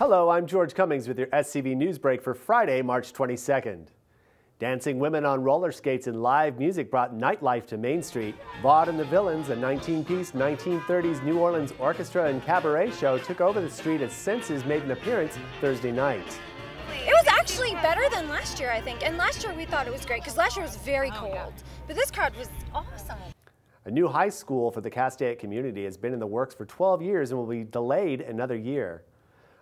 Hello, I'm George Cummings with your SCV News Break for Friday, March 22nd. Dancing women on roller skates and live music brought nightlife to Main Street. Vaude and the Villains, a 19-piece 1930s New Orleans orchestra and cabaret show, took over the street as Senses made an appearance Thursday night. It was actually better than last year, I think. And last year we thought it was great because last year was very cold. But this crowd was awesome. A new high school for the Castaic community has been in the works for 12 years and will be delayed another year.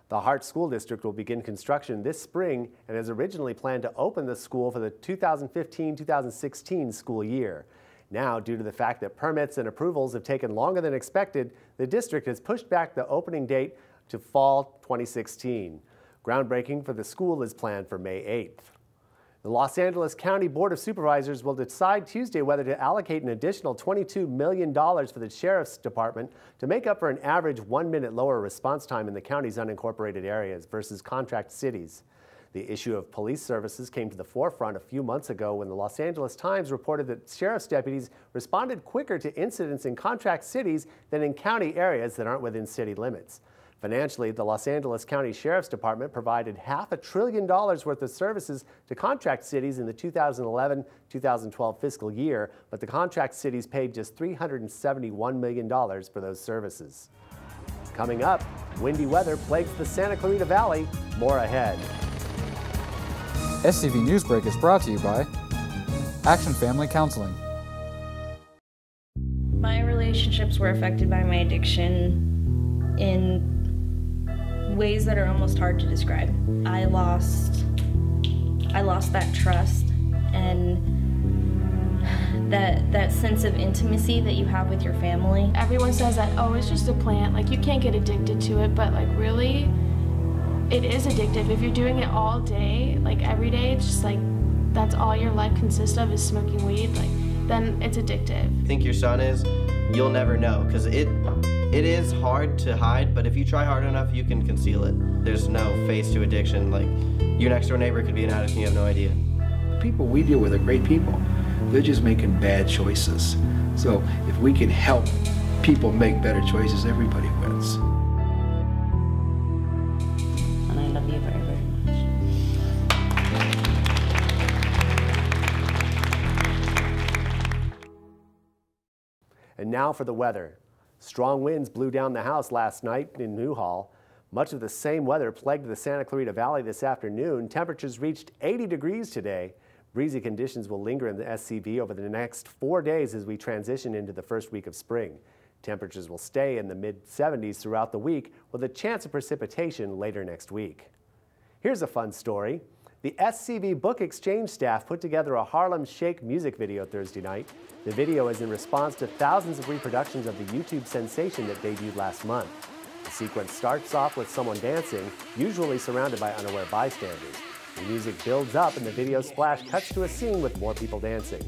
The Hart School District will begin construction this spring and has originally planned to open the school for the 2015-2016 school year. Now, due to the fact that permits and approvals have taken longer than expected, the district has pushed back the opening date to fall 2016. Groundbreaking for the school is planned for May 8th. The Los Angeles County Board of Supervisors will decide Tuesday whether to allocate an additional $22 million for the Sheriff's Department to make up for an average 1-minute lower response time in the county's unincorporated areas versus contract cities. The issue of police services came to the forefront a few months ago when the Los Angeles Times reported that sheriff's deputies responded quicker to incidents in contract cities than in county areas that aren't within city limits. Financially, the Los Angeles County Sheriff's Department provided $500 billion worth of services to contract cities in the 2011-2012 fiscal year, but the contract cities paid just $371 million for those services. Coming up, windy weather plagues the Santa Clarita Valley. More ahead. SCV News Break is brought to you by Action Family Counseling. My relationships were affected by my addiction in ways that are almost hard to describe. I lost that trust and that sense of intimacy that you have with your family. Everyone says that, oh, it's just a plant, like you can't get addicted to it, but like really, it is addictive. If you're doing it all day, like every day, it's just like that's all your life consists of is smoking weed, like then it's addictive. Think your son is, you'll never know, because it is hard to hide, but if you try hard enough, you can conceal it. There's no face to addiction. Like, your next door neighbor could be an addict and you have no idea. People we deal with are great people. They're just making bad choices. So if we can help people make better choices, everybody wins. And I love you very, very much. And now for the weather. Strong winds blew down the house last night in Newhall. Much of the same weather plagued the Santa Clarita Valley this afternoon. Temperatures reached 80 degrees today. Breezy conditions will linger in the SCV over the next 4 days as we transition into the first week of spring. Temperatures will stay in the mid-70s throughout the week with a chance of precipitation later next week. Here's a fun story. The SCV Book Exchange staff put together a Harlem Shake music video Thursday night. The video is in response to thousands of reproductions of the YouTube sensation that debuted last month. The sequence starts off with someone dancing, usually surrounded by unaware bystanders. The music builds up and the video splash cuts to a scene with more people dancing.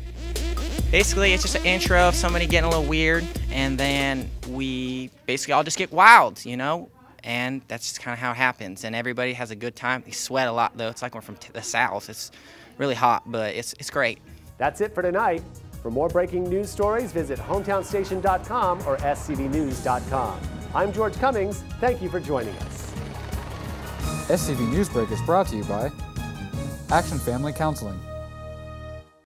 Basically, it's just an intro of somebody getting a little weird, and then we basically all just get wild, you know? And that's just kind of how it happens. And everybody has a good time. They sweat a lot, though. It's like we're from the South. It's really hot, but it's great. That's it for tonight. For more breaking news stories, visit hometownstation.com or scvnews.com. I'm George Cummings. Thank you for joining us. SCV News Break is brought to you by Action Family Counseling.